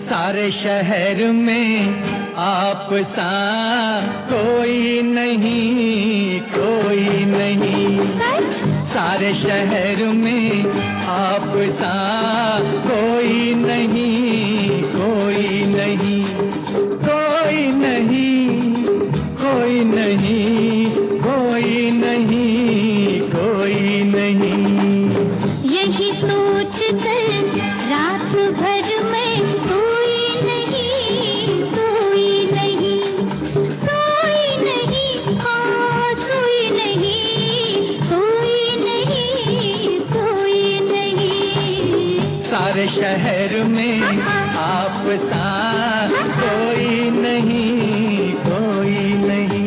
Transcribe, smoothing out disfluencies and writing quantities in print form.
सारे शहर में आप सा कोई नहीं, कोई नहीं। सच? सारे शहर में आप सा कोई नहीं, कोई नहीं, कोई नहीं, कोई नहीं, कोई नहीं, कोई नहीं। यही सोच कर रात भर में सोई नहीं, सोई नहीं, सोई नहीं, हाँ सोई नहीं, सोई नहीं, सोई नहीं। सारे शहर में आप सा कोई नहीं, कोई नहीं।